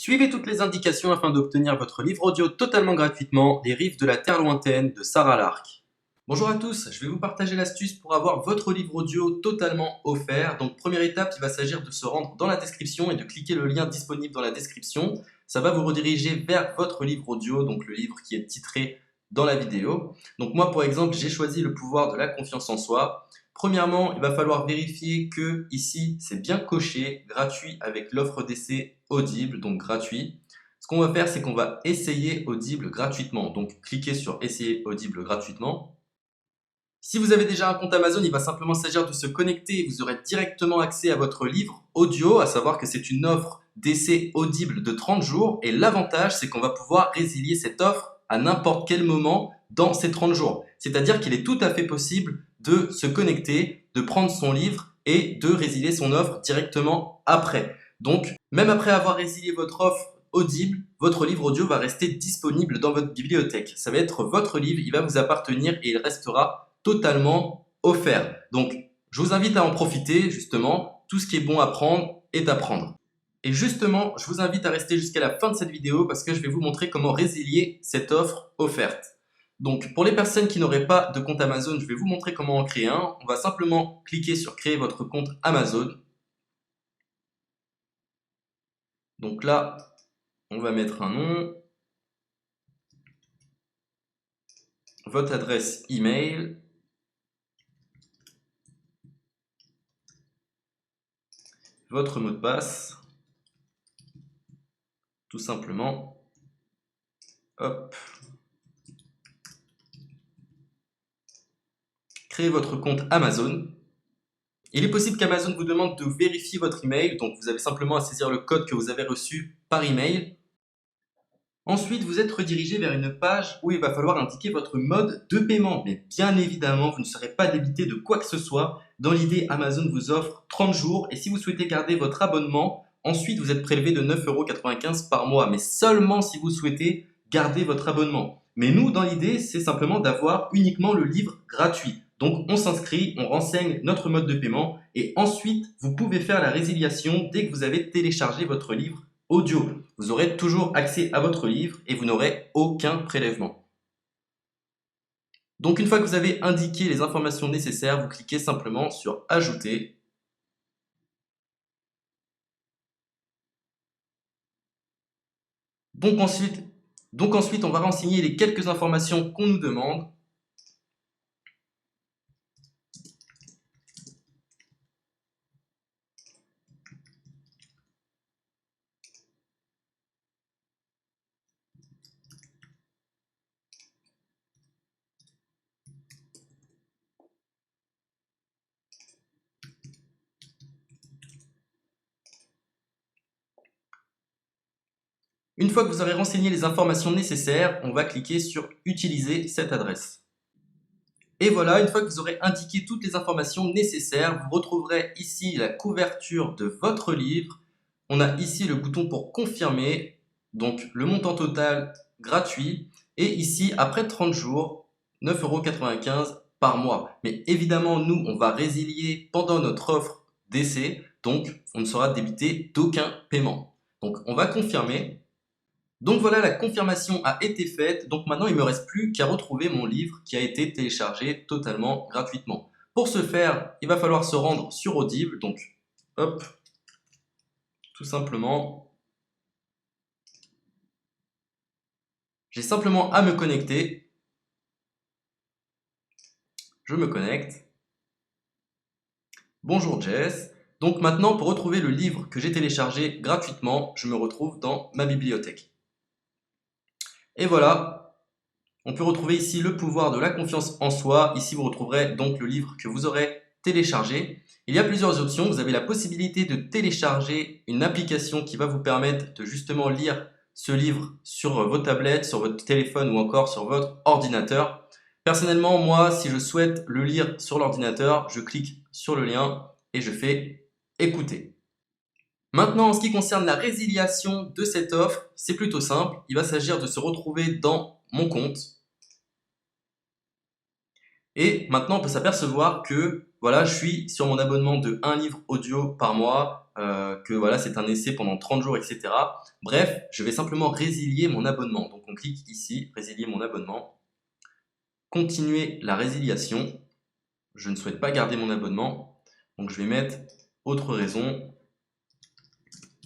Suivez toutes les indications afin d'obtenir votre livre audio totalement gratuitement, Les rives de la terre lointaine de Sarah Lark. Bonjour à tous, je vais vous partager l'astuce pour avoir votre livre audio totalement offert. Donc première étape, il va s'agir de se rendre dans la description et de cliquer le lien disponible dans la description. Ça va vous rediriger vers votre livre audio, donc le livre qui est titré dans la vidéo. Donc moi par exemple, j'ai choisi le pouvoir de la confiance en soi. Premièrement, il va falloir vérifier que ici c'est bien coché, gratuit avec l'offre d'essai Audible, donc gratuit. Ce qu'on va faire, c'est qu'on va essayer Audible gratuitement. Donc cliquez sur essayer Audible gratuitement. Si vous avez déjà un compte Amazon, il va simplement s'agir de se connecter et vous aurez directement accès à votre livre audio, à savoir que c'est une offre d'essai Audible de 30 jours et l'avantage c'est qu'on va pouvoir résilier cette offre à n'importe quel moment dans ces 30 jours. C'est-à-dire qu'il est tout à fait possible de se connecter, de prendre son livre et de résilier son offre directement après. Donc, même après avoir résilié votre offre Audible, votre livre audio va rester disponible dans votre bibliothèque. Ça va être votre livre, il va vous appartenir et il restera totalement offert. Donc, je vous invite à en profiter, justement. Tout ce qui est bon à prendre est à prendre. Et justement, je vous invite à rester jusqu'à la fin de cette vidéo parce que je vais vous montrer comment résilier cette offre offerte. Donc, pour les personnes qui n'auraient pas de compte Amazon, je vais vous montrer comment en créer un. On va simplement cliquer sur créer votre compte Amazon. Donc là, on va mettre un nom, votre adresse email, votre mot de passe, tout simplement. Hop. Créez votre compte Amazon. Il est possible qu'Amazon vous demande de vérifier votre email, donc vous avez simplement à saisir le code que vous avez reçu par email. Ensuite, vous êtes redirigé vers une page où il va falloir indiquer votre mode de paiement. Mais bien évidemment, vous ne serez pas débité de quoi que ce soit. Dans l'idée, Amazon vous offre 30 jours et si vous souhaitez garder votre abonnement, ensuite vous êtes prélevé de 9,95 € par mois, mais seulement si vous souhaitez garder votre abonnement. Mais nous, dans l'idée, c'est simplement d'avoir uniquement le livre gratuit. Donc on s'inscrit, on renseigne notre mode de paiement et ensuite vous pouvez faire la résiliation dès que vous avez téléchargé votre livre audio. Vous aurez toujours accès à votre livre et vous n'aurez aucun prélèvement. Donc une fois que vous avez indiqué les informations nécessaires, vous cliquez simplement sur Ajouter. Donc ensuite, on va renseigner les quelques informations qu'on nous demande. Une fois que vous aurez renseigné les informations nécessaires, on va cliquer sur Utiliser cette adresse. Et voilà, une fois que vous aurez indiqué toutes les informations nécessaires, vous retrouverez ici la couverture de votre livre. On a ici le bouton pour confirmer, donc le montant total gratuit. Et ici, après 30 jours, 9,95 € par mois. Mais évidemment, nous, on va résilier pendant notre offre d'essai, donc on ne sera débité d'aucun paiement. Donc on va confirmer. Donc voilà, la confirmation a été faite, donc maintenant il ne me reste plus qu'à retrouver mon livre qui a été téléchargé totalement gratuitement. Pour ce faire, il va falloir se rendre sur Audible, donc hop, tout simplement. J'ai simplement à me connecter. Je me connecte. Bonjour Jess. Donc maintenant, pour retrouver le livre que j'ai téléchargé gratuitement, je me retrouve dans ma bibliothèque. Et voilà, on peut retrouver ici le pouvoir de la confiance en soi. Ici, vous retrouverez donc le livre que vous aurez téléchargé. Il y a plusieurs options. Vous avez la possibilité de télécharger une application qui va vous permettre de justement lire ce livre sur vos tablettes, sur votre téléphone ou encore sur votre ordinateur. Personnellement, moi, si je souhaite le lire sur l'ordinateur, je clique sur le lien et je fais écouter. Maintenant, en ce qui concerne la résiliation de cette offre, c'est plutôt simple. Il va s'agir de se retrouver dans mon compte. Et maintenant, on peut s'apercevoir que voilà, je suis sur mon abonnement de 1 livre audio par mois. que voilà, c'est un essai pendant 30 jours, etc. Bref, je vais simplement résilier mon abonnement. Donc on clique ici, résilier mon abonnement, continuer la résiliation. Je ne souhaite pas garder mon abonnement, donc je vais mettre autre raison.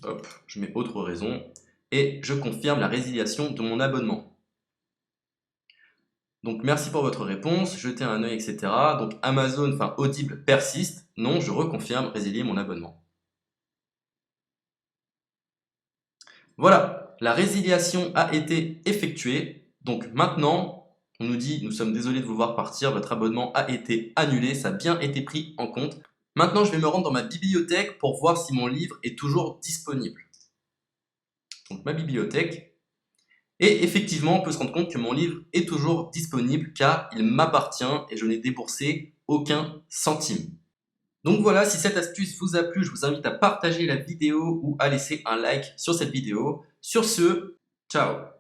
Hop, je mets autre raison et je confirme la résiliation de mon abonnement. Donc merci pour votre réponse, jetez un œil, etc. Donc Amazon, enfin Audible persiste. Non, je reconfirme, résilier mon abonnement. Voilà, la résiliation a été effectuée. Donc maintenant, on nous dit, nous sommes désolés de vous voir partir, votre abonnement a été annulé, ça a bien été pris en compte. Maintenant, je vais me rendre dans ma bibliothèque pour voir si mon livre est toujours disponible. Donc ma bibliothèque. Et effectivement, on peut se rendre compte que mon livre est toujours disponible car il m'appartient et je n'ai déboursé aucun centime. Donc voilà, si cette astuce vous a plu, je vous invite à partager la vidéo ou à laisser un like sur cette vidéo. Sur ce, ciao!